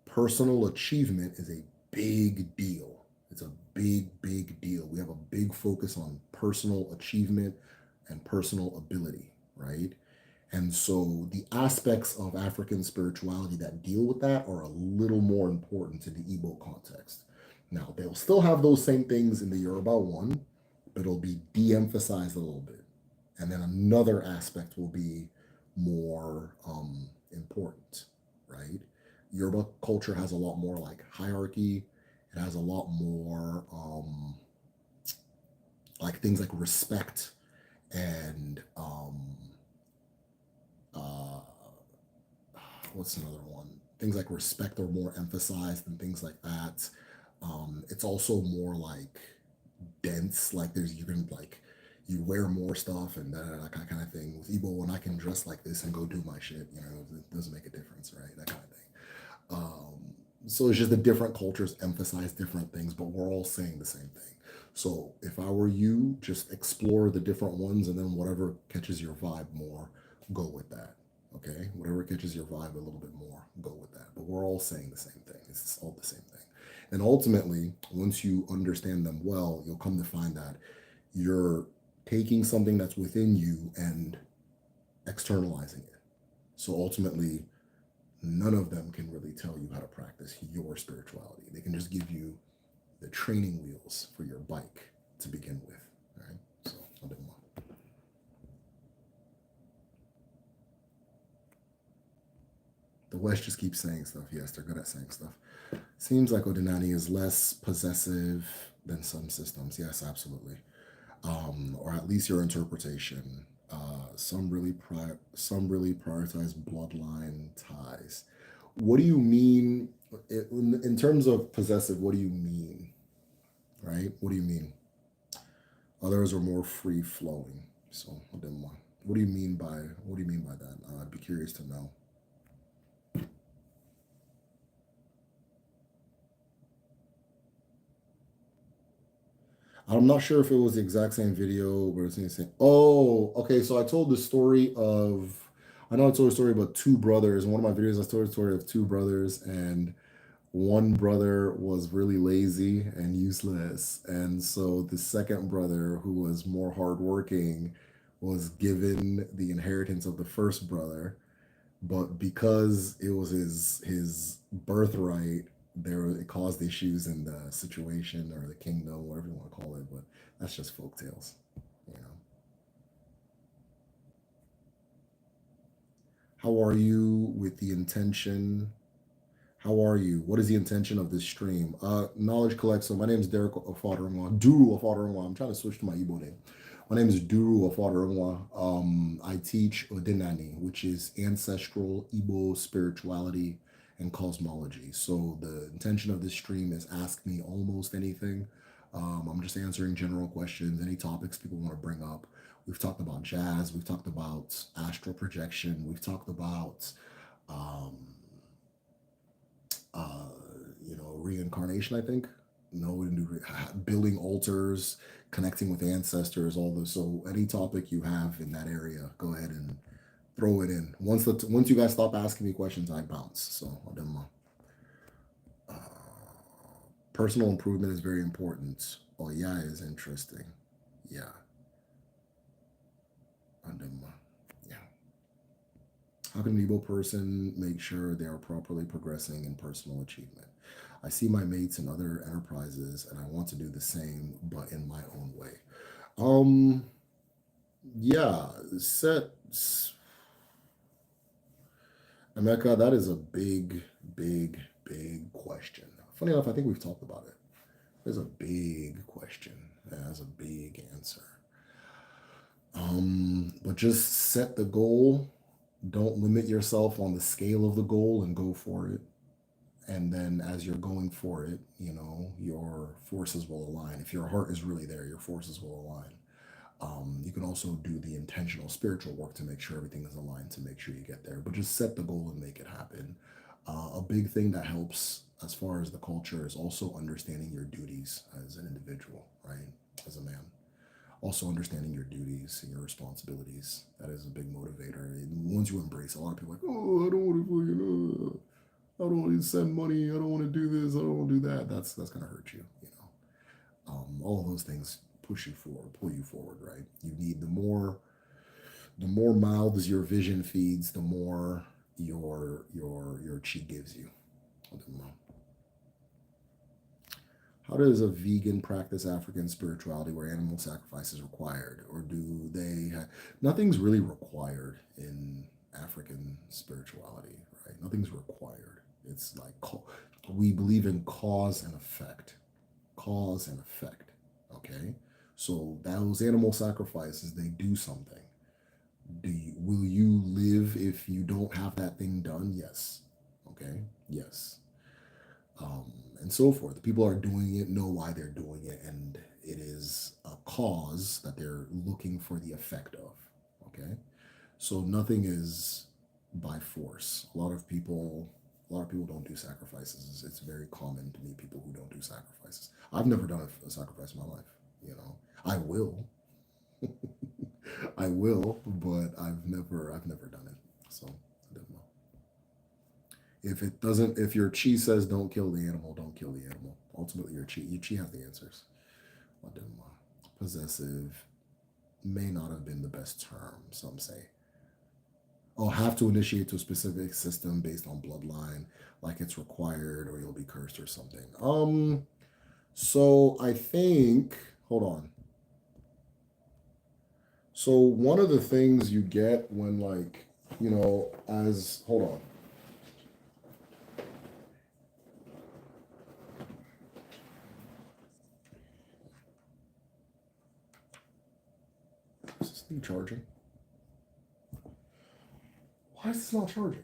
personal achievement is a big deal. It's a big deal. We have a big focus on personal achievement and personal ability, right? And so the aspects of African spirituality that deal with that are a little more important to the Igbo context. Now, they'll still have those same things in the Yoruba one, but it'll be de emphasized a little bit. And then another aspect will be more important, right? Yoruba culture has a lot more like hierarchy. It has a lot more like things like respect and uh, what's another one? Things like respect are more emphasized and things like that. It's also more like dense. Like there's you can like you wear more stuff and that kind of thing. With Igbo, when I can dress like this and go do my shit, it doesn't make a difference, right? That kind of thing. So it's just the different cultures emphasize different things, but we're all saying the same thing. So if I were you, just explore the different ones and then whatever catches your vibe more, go with that. Okay? Whatever catches your vibe a little bit more, go with that. But we're all saying the same thing. It's all the same thing. And ultimately, once you understand them well, you'll come to find that you're taking something that's within you and externalizing it. So ultimately, none of them can really tell you how to practice your spirituality. They can just give you the training wheels for your bike to begin with. All right. So I'll do more. The West just keeps saying stuff. Yes, they're good at saying stuff. Seems like Odinani is less possessive than some systems. Yes, absolutely. Or at least your interpretation. Some really prioritize bloodline ties. What do you mean in terms of possessive? What do you mean? Right? What do you mean? Others are more free flowing. So what do you mean by that? I'd be curious to know. I'm not sure if it was the exact same video, but it's the same. Oh, okay. So I told the story of, I know I told a story about two brothers. In one of my videos, I told a story of two brothers, and one brother was really lazy and useless. And so the second brother, who was more hardworking, was given the inheritance of the first brother. But because it was his birthright, it caused issues in the situation or the kingdom, whatever you want to call it. But that's just folk tales, you know. How are you with the intention? How are you? What is the intention of this stream? Knowledge collect. So my name is Derek Ofadarunwa. Duru Ofadarunwa. I'm trying to switch to my Igbo name. My name is Duru Ofadarunwa. I teach Odinani, which is ancestral Igbo spirituality and cosmology. So the intention of this stream is ask me almost anything. I'm just answering general questions, any topics people want to bring up. We've talked about jazz. We've talked about astral projection. We've talked about reincarnation, I think. No, we didn't do building altars, connecting with ancestors, all this. So any topic you have in that area, go ahead and throw it in. Once you guys stop asking me questions, I bounce. So personal improvement is very important. Oh yeah, is interesting. Yeah. Yeah. How can an able person make sure they are properly progressing in personal achievement? I see my mates in other enterprises and I want to do the same, but in my own way. Um, yeah, set Emeka, that is a big question. Funny enough, I think we've talked about it. It's a big question. It has a big answer. But just set the goal. Don't limit yourself on the scale of the goal and go for it. And then as you're going for it, your forces will align. If your heart is really there, your forces will align. You can also do the intentional spiritual work to make sure everything is aligned to make sure you get there. But just set the goal and make it happen. A big thing that helps as far as the culture is also understanding your duties as an individual, right? As a man. Also understanding your duties and your responsibilities. That is a big motivator. And once you embrace, a lot of people are like, oh, I don't want to fucking, I don't want to send money. I don't want to do this. I don't want to do that. That's gonna hurt you. All of those things push you forward, pull you forward, right? You need the more mouths your vision feeds, the more your chi gives you. How does a vegan practice African spirituality where animal sacrifice is required, or do they? Nothing's really required in African spirituality, right? Nothing's required. It's like we believe in cause and effect, cause and effect. Okay, so those animal sacrifices, they do something. Will you live if you don't have that thing done? Yes. Okay. Yes. And so forth. The people are doing it, know why they're doing it, and it is a cause that they're looking for the effect of. Okay. So nothing is by force. A lot of people don't do sacrifices. It's very common to meet people who don't do sacrifices. I've never done a sacrifice in my life. I will. I will, but I've never done it. So I don't know. If your chi says don't kill the animal, don't kill the animal. Ultimately, your chi has the answers. I don't know. Possessive may not have been the best term. Some say. Oh, have to initiate to a specific system based on bloodline, like it's required, or you'll be cursed or something. So I think. Hold on. So one of the things you get when as hold on. Is this thing charging? Why is this not charging?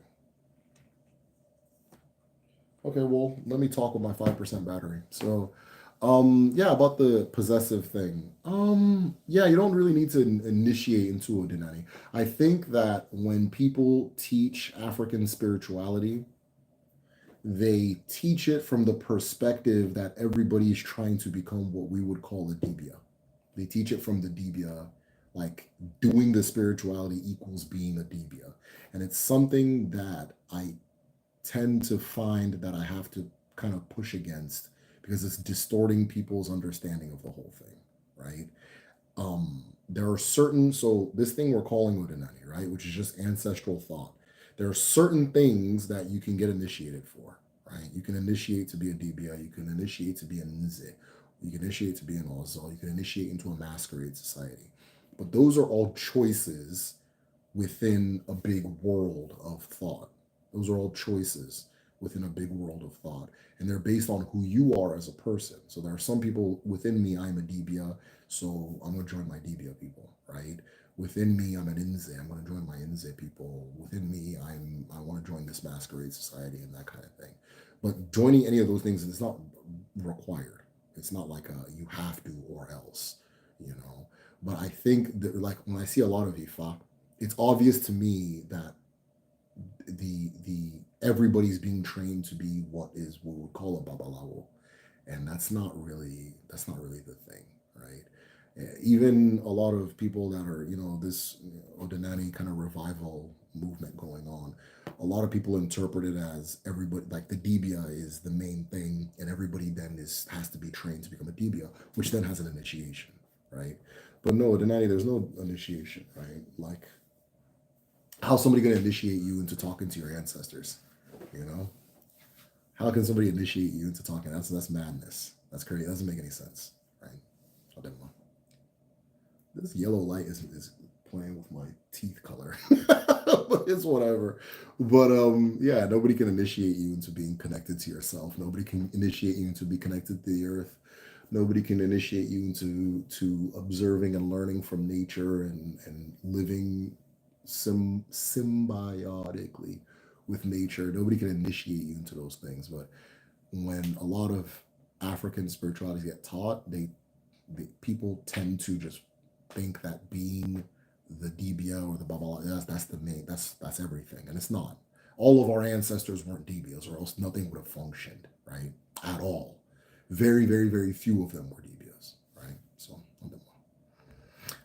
Okay, well, let me talk with my 5% battery. So, yeah, about the possessive thing. Yeah, you don't really need to initiate into a Denani. I think that when people teach African spirituality, they teach it from the perspective that everybody is trying to become what we would call a Dibia. They teach it from the Dibia, like doing the spirituality equals being a Dibia. And it's something that I tend to find that I have to kind of push against because it's distorting people's understanding of the whole thing, right? There are certain, so this thing we're calling Udinani, right, which is just ancestral thought. There are certain things that you can get initiated for, right? You can initiate to be a Dibia, you can initiate to be a Nze, you can initiate to be an Ozo, you can initiate into a masquerade society. But those are all choices within a big world of thought. Those are all choices within a big world of thought. And they're based on who you are as a person. So there are some people within me, I'm a Dibia, so I'm going to join my Dibia people, right? Within me, I'm an Inze, I'm going to join my Inze people. Within me, I want to join this masquerade society and that kind of thing. But joining any of those things is not required. It's not like you have to or else, you know. But I think that, like, when I see a lot of Ifa, it's obvious to me that the everybody's being trained to be what we would call a babalawo, and that's not really the thing, right? Even a lot of people that are, this Odinani kind of revival movement going on, a lot of people interpret it as everybody, like the Dibia is the main thing, and everybody then has to be trained to become a Dibia, which then has an initiation, right? But no, Odinani, there's no initiation, right? Like, how's somebody going to initiate you into talking to your ancestors? You know, how can somebody initiate you into talking? That's madness. That's crazy. That doesn't make any sense, right? I don't know. This yellow light is playing with my teeth color, but it's whatever. But yeah, nobody can initiate you into being connected to yourself. Nobody can initiate you into be connected to the earth. Nobody can initiate you into observing and learning from nature and living symbiotically with nature. Nobody can initiate you into those things. But when a lot of African spiritualities get taught, people tend to just think that being the Dibia or the Baba, that's the main, that's everything, and it's not. All of our ancestors weren't Dibias, or else nothing would have functioned, right? At all. Very, very, very few of them were Dibias, right? So,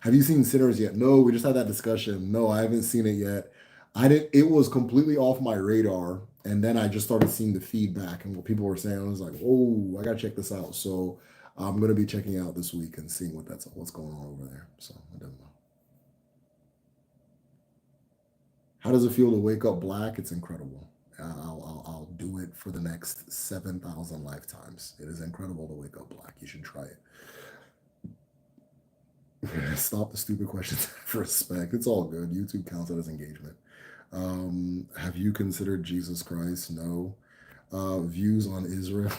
have you seen Sinners yet? No, we just had that discussion. No, I haven't seen it yet. I didn't. It was completely off my radar, and then I just started seeing the feedback and what people were saying. I was like, "Oh, I gotta check this out." So I'm gonna be checking out this week and seeing what's going on over there. So I don't know. How does it feel to wake up black? It's incredible. I'll do it for the next 7,000 lifetimes. It is incredible to wake up black. You should try it. Stop the stupid questions for respect. It's all good. YouTube counts it as engagement. Have you considered Jesus Christ? No. Views on Israel.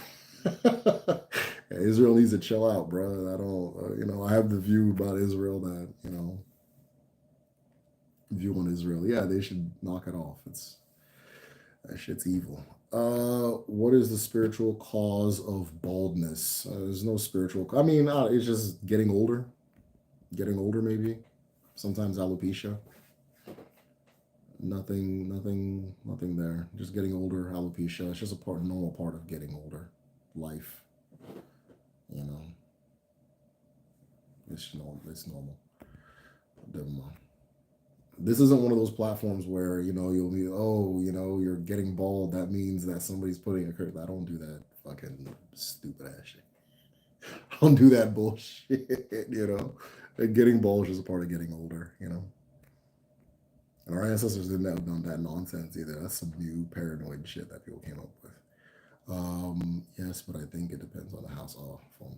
Israel needs to chill out, bro. I don't, I have the view about Israel that, view on Israel. Yeah, they should knock it off. That shit's evil. What is the spiritual cause of baldness? There's no spiritual. I mean, it's just getting older. Getting older, maybe. Sometimes alopecia. Nothing there. Just getting older, alopecia. It's just normal part of getting older. Life. You know. It's normal. It's normal. This isn't one of those platforms where, you'll be, you're getting bald. That means that somebody's putting a curse. I don't do that fucking stupid ass shit. I don't do that bullshit, And getting bald is just a part of getting older. And our ancestors didn't have done that nonsense either. That's some new paranoid shit that people came up with. Yes, but I think it depends on the house. Oh, phone